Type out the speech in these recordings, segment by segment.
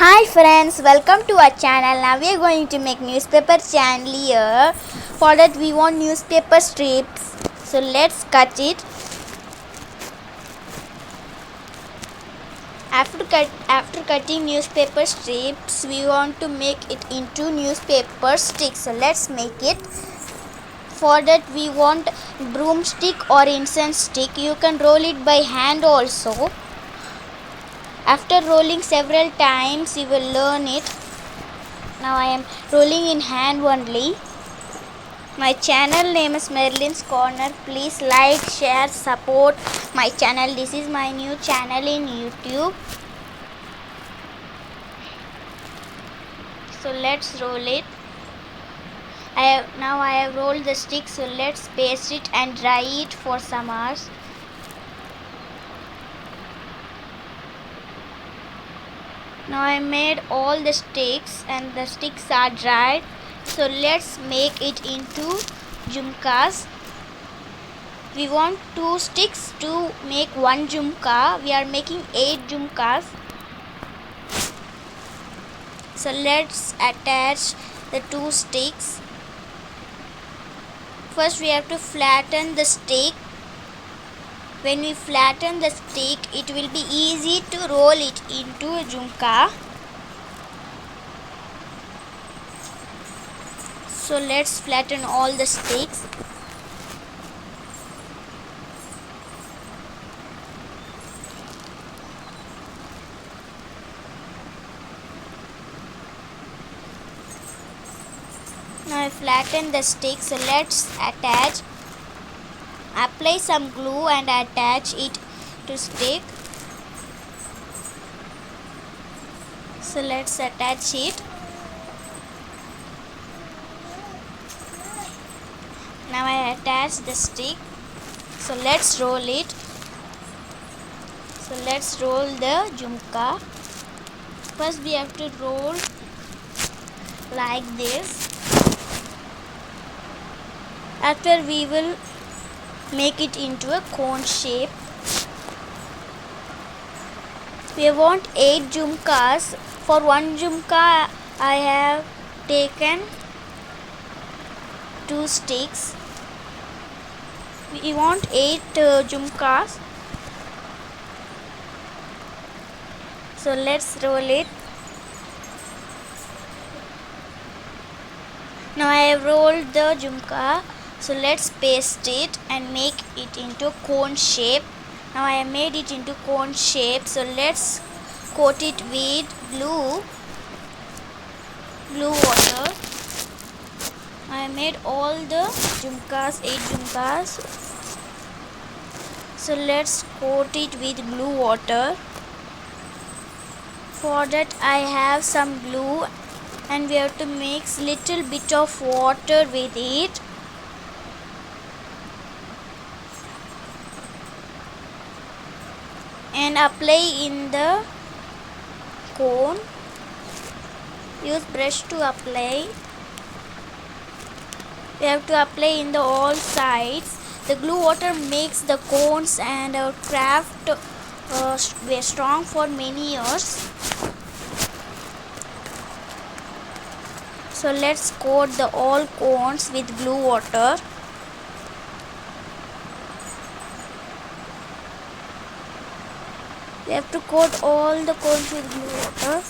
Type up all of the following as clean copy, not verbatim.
Hi friends, welcome to our channel. Now we are going to make newspaper channel here. For that we want newspaper strips. So let's cut it. After cutting newspaper strips, we want to make it into newspaper sticks. So let's make it. For that we want broomstick or incense stick. You can roll it by hand also. After rolling several times, you will learn it. Now I am rolling in hand only. My channel name is Merlin's Corner. Please like, share, support my channel. This is my new channel in YouTube. So let's roll it. Now I have rolled the stick. So let's paste it and dry it for some hours. Now I made all the sticks and the sticks are dried. So let's make it into jhumkas. We want 2 sticks to make 1 jhumka. We are making 8 jhumkas. So let's attach the 2 sticks. First we have to flatten the stick. When we flatten the stick, it will be easy to roll it into a jhumka. So let's flatten all the sticks. Now I flatten the stick. So let's attach. Apply some glue and attach it to stick. So let's attach it. Now I attach the stick. So let's roll it. So let's roll the jhumka. First we have to roll like this. After we will make it into a cone shape. We want 8 jhumkas. For 1 jhumka I have taken 2 sticks. We want 8 jhumkas. So let's roll it. Now I have rolled the jhumka. So let's paste it and make it into cone shape. Now I have made it into cone shape. So let's coat it with glue water. I have made all the jhumkas, 8 jhumkas. So let's coat it with glue water. For that I have some glue and we have to mix little bit of water with it. And apply in the cone. Use brush to apply. We have to apply in the all sides. The glue water makes the cones and our craft strong for many years. So let's coat the all cones with glue water. We have to coat all the cones with glue water.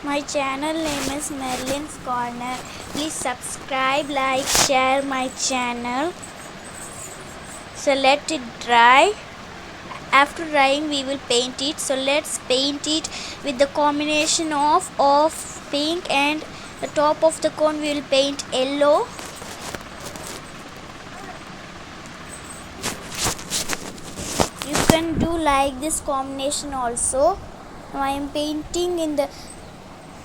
My channel name is Merlin's Corner. Please subscribe, like, share my channel. So let it dry. After drying we will paint it. So let's paint it with the combination of pink and the top of the cone we will paint yellow. You can do like this combination also. Now I am painting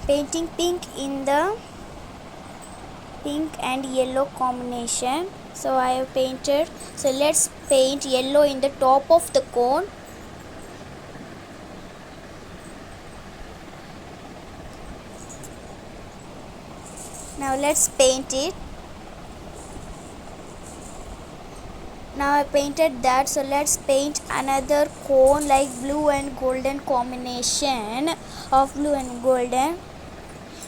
pink in the pink and yellow combination. So I have painted. So let's paint yellow in the top of the cone. Now let's paint it. Now I painted that, so let's paint another cone like blue and golden combination of blue and golden.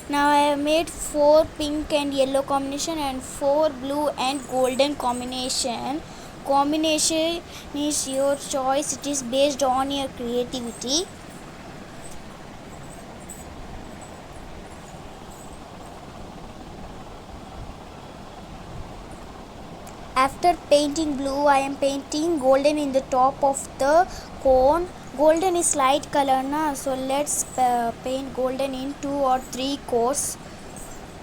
Now I have made 4 pink and yellow combination and 4 blue and golden combination. Combination is your choice, it is based on your creativity. After painting blue, I am painting golden in the top of the cone. Golden is light color na, so let's paint golden in 2 or 3 coats.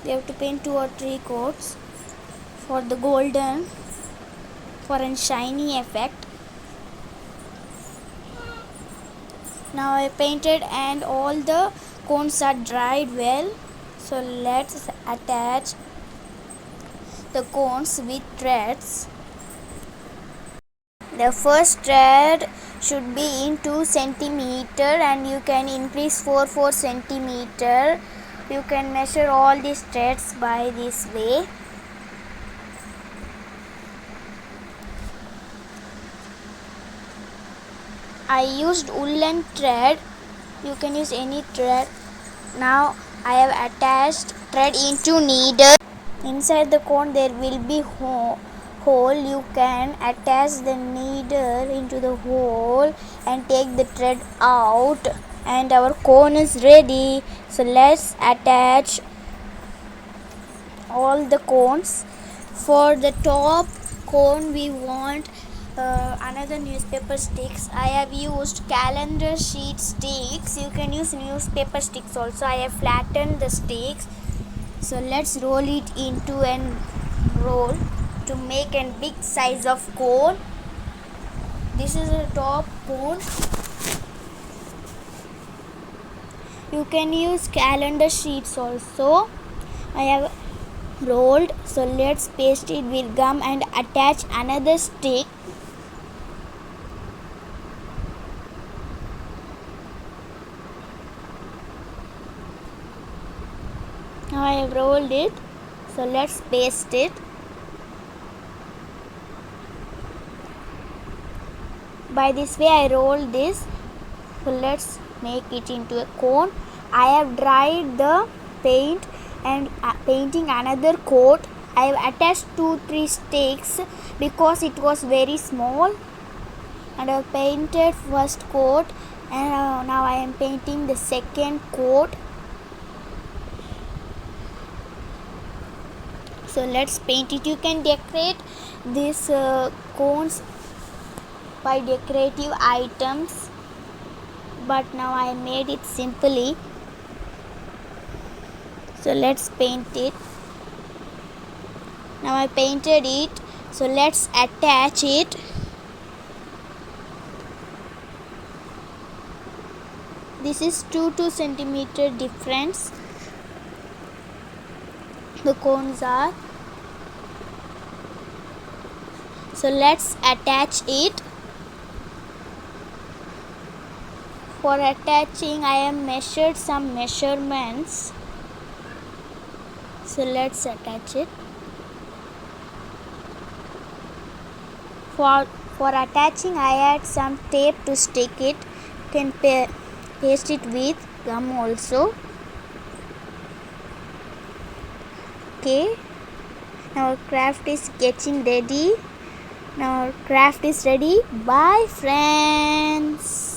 We have to paint 2 or 3 coats for the golden, for a shiny effect. Now I painted and all the cones are dried well, so let's attach the cones with threads. The first thread should be in 2 centimeter and you can increase 4 centimeter. You can measure all these threads by this way. I used woolen thread, you can use any thread. Now I have attached thread into needle. Inside the cone there will be hole. You can attach the needle into the hole and take the thread out, and our cone is ready. So let's attach all the cones. For the top cone we want another newspaper sticks. I have used calendar sheet sticks. You can use newspaper sticks also. I have flattened the sticks. So let's roll it into an roll to make a big size of cone. This is a top cone. You can use calendar sheets also. I have rolled, so let's paste it with gum and attach another stick. Now I have rolled it, so let's paste it. By this way I rolled this, so let's make it into a cone. I have dried the paint and painting another coat. I have attached 2-3 sticks because it was very small, and I have painted first coat, and now I am painting the second coat. So let's paint it. You can decorate these cones by decorative items, but now I made it simply. So let's paint it. Now I painted it, so let's attach it. This is 2 centimeter difference. The cones are. So let's attach it. For attaching I have measured some measurements. So let's attach it. For attaching I add some tape to stick it. You can paste it with gum also. Okay, now our craft is getting ready. Now our craft is ready. Bye friends.